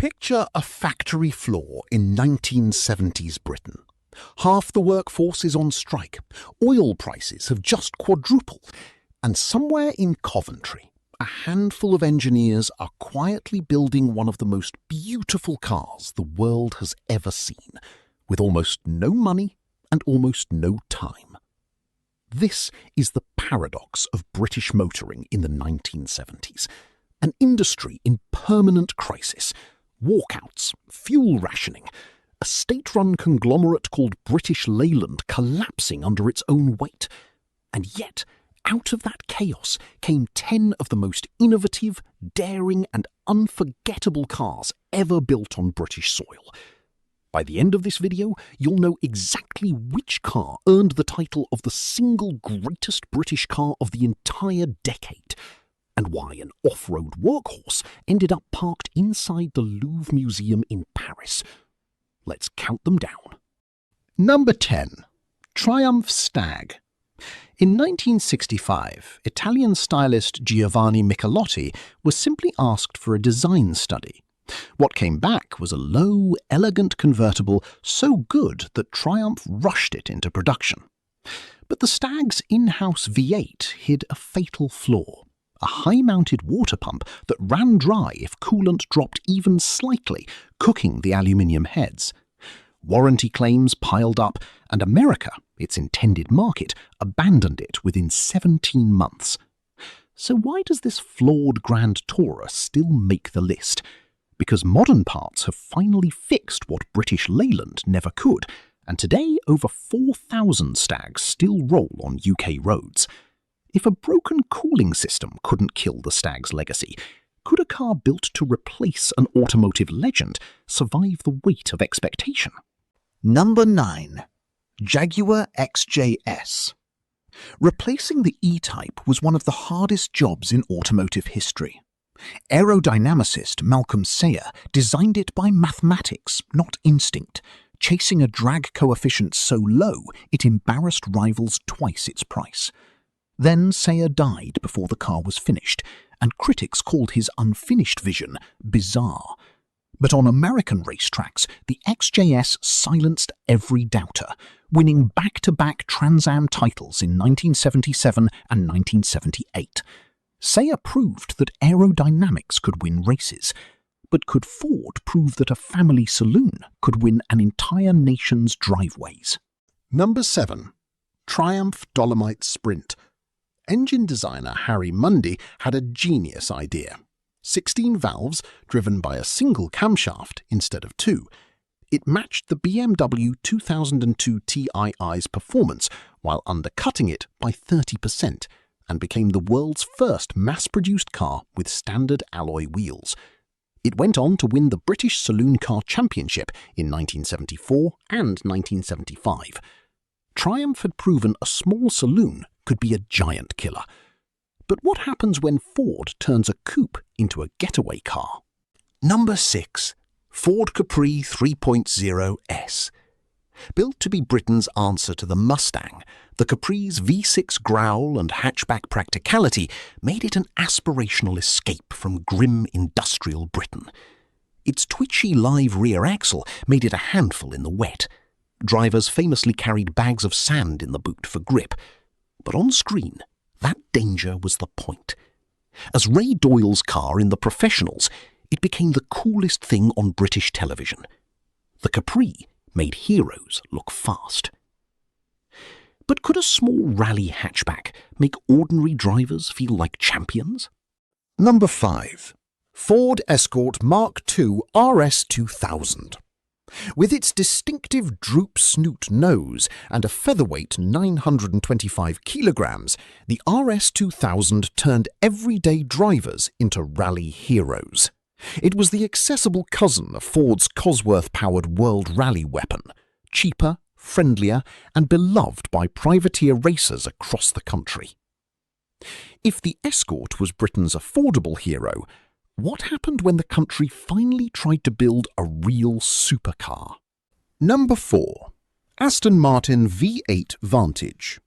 Picture a factory floor in 1970s Britain. Half the workforce is on strike, oil prices have just quadrupled, and somewhere in Coventry, a handful of engineers are quietly building one of the most beautiful cars the world has ever seen, with almost no money and almost no time. This is the paradox of British motoring in the 1970s, an industry in permanent crisis, walkouts, fuel rationing, a state-run conglomerate called British Leyland collapsing under its own weight. And yet, out of that chaos came 10 of the most innovative, daring and unforgettable cars ever built on British soil. By the end of this video, you'll know exactly which car earned the title of the single greatest British car of the entire decade, and why an off-road workhorse ended up parked inside the Louvre Museum in Paris. Let's count them down. Number 10. Triumph Stag. In 1965, Italian stylist Giovanni Michelotti was simply asked for a design study. What came back was a low, elegant convertible so good that Triumph rushed it into production. But the Stag's in-house V8 hid a fatal flaw. A high-mounted water pump that ran dry if coolant dropped even slightly, cooking the aluminium heads. Warranty claims piled up, and America, its intended market, abandoned it within 17 months. So why does this flawed Grand Tourer still make the list? Because modern parts have finally fixed what British Leyland never could, and today over 4,000 Stags still roll on UK roads. If a broken cooling system couldn't kill the Stag's legacy, could a car built to replace an automotive legend survive the weight of expectation? Number 9. Jaguar XJS. Replacing the E-Type was one of the hardest jobs in automotive history. Aerodynamicist Malcolm Sayer designed it by mathematics, not instinct, chasing a drag coefficient so low it embarrassed rivals twice its price. Then Sayer died before the car was finished, and critics called his unfinished vision bizarre. But on American racetracks, the XJS silenced every doubter, winning back-to-back Trans Am titles in 1977 and 1978. Sayer proved that aerodynamics could win races, but could Ford prove that a family saloon could win an entire nation's driveways? Number 7. Triumph Dolomite Sprint. Engine designer Harry Mundy had a genius idea. 16 valves driven by a single camshaft instead of two. It matched the BMW 2002 Ti's performance while undercutting it by 30%, and became the world's first mass-produced car with standard alloy wheels. It went on to win the British Saloon Car Championship in 1974 and 1975. Triumph had proven a small saloon could be a giant killer. But what happens when Ford turns a coupe into a getaway car? Number 6. Ford Capri 3.0 S. Built to be Britain's answer to the Mustang, the Capri's V6 growl and hatchback practicality made it an aspirational escape from grim industrial Britain. Its twitchy live rear axle made it a handful in the wet. Drivers famously carried bags of sand in the boot for grip. But on screen, that danger was the point. As Ray Doyle's car in The Professionals, it became the coolest thing on British television. The Capri made heroes look fast. But could a small rally hatchback make ordinary drivers feel like champions? Number 5. Ford Escort Mark II RS 2000. With its distinctive droop snoot nose and a featherweight 925 kilograms, the RS 2000 turned everyday drivers into rally heroes. It was the accessible cousin of Ford's Cosworth-powered World Rally weapon, cheaper, friendlier, and beloved by privateer racers across the country. If the Escort was Britain's affordable hero, what happened when the country finally tried to build a real supercar? Number 4. Aston Martin V8 Vantage.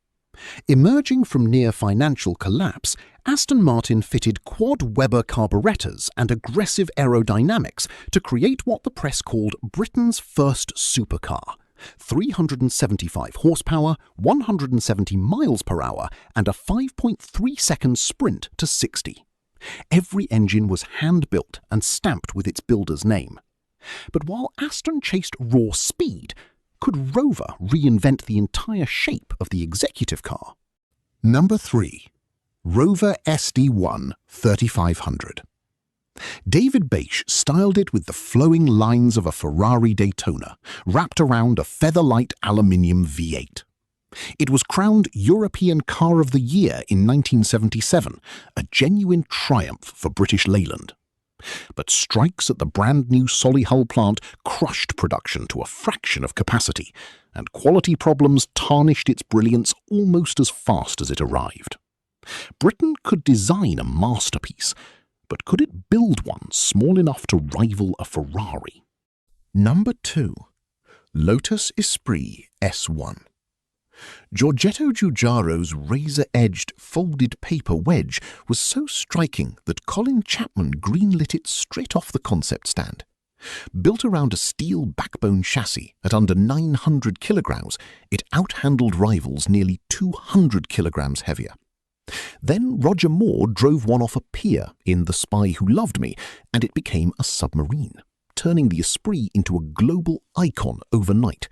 Emerging from near financial collapse, Aston Martin fitted quad Weber carburetors and aggressive aerodynamics to create what the press called Britain's first supercar. 375 horsepower, 170 miles per hour, and a 5.3-second sprint to 60. Every engine was hand-built and stamped with its builder's name. But while Aston chased raw speed, could Rover reinvent the entire shape of the executive car? Number 3. Rover SD1 3500. David Bache styled it with the flowing lines of a Ferrari Daytona, wrapped around a feather-light aluminium V8. It was crowned European Car of the Year in 1977, a genuine triumph for British Leyland. But strikes at the brand-new Solihull plant crushed production to a fraction of capacity, and quality problems tarnished its brilliance almost as fast as it arrived. Britain could design a masterpiece, but could it build one small enough to rival a Ferrari? Number 2. Lotus Esprit S1. Giorgetto Giugiaro's razor-edged folded paper wedge was so striking that Colin Chapman greenlit it straight off the concept stand. Built around a steel backbone chassis at under 900 kilograms, it outhandled rivals nearly 200 kilograms heavier. Then Roger Moore drove one off a pier in The Spy Who Loved Me, and it became a submarine, turning the Esprit into a global icon overnight.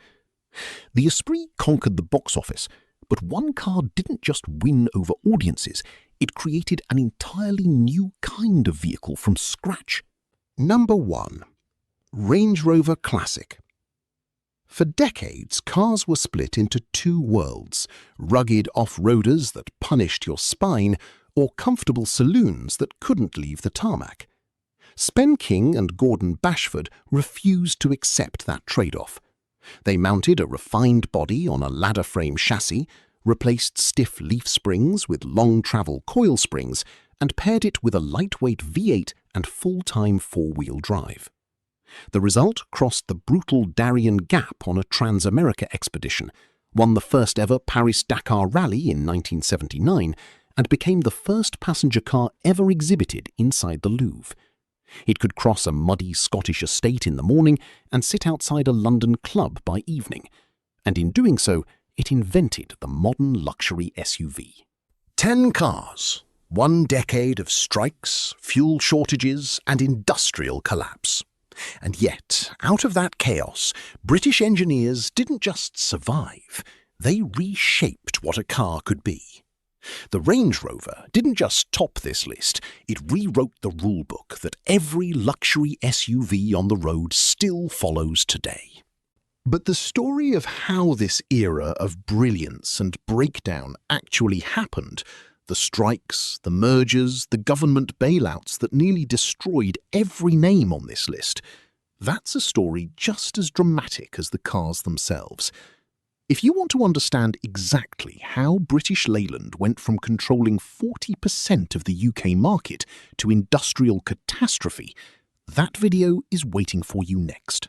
The Esprit conquered the box office, but one car didn't just win over audiences, it created an entirely new kind of vehicle from scratch. Number 1. Range Rover Classic. For decades, cars were split into two worlds: rugged off-roaders that punished your spine, or comfortable saloons that couldn't leave the tarmac. Spen King and Gordon Bashford refused to accept that trade-off. They mounted a refined body on a ladder-frame chassis, replaced stiff leaf springs with long-travel coil springs, and paired it with a lightweight V8 and full-time four-wheel drive. The result crossed the brutal Darien Gap on a Trans-America expedition, won the first-ever Paris-Dakar Rally in 1979, and became the first passenger car ever exhibited inside the Louvre. It could cross a muddy Scottish estate in the morning and sit outside a London club by evening, and in doing so, it invented the modern luxury SUV. 10 cars, 1 decade of strikes, fuel shortages, and industrial collapse. And yet, out of that chaos, British engineers didn't just survive, they reshaped what a car could be. The Range Rover didn't just top this list, it rewrote the rulebook that every luxury SUV on the road still follows today. But the story of how this era of brilliance and breakdown actually happened, the strikes, the mergers, the government bailouts that nearly destroyed every name on this list, that's a story just as dramatic as the cars themselves. If you want to understand exactly how British Leyland went from controlling 40% of the UK market to industrial catastrophe, that video is waiting for you next.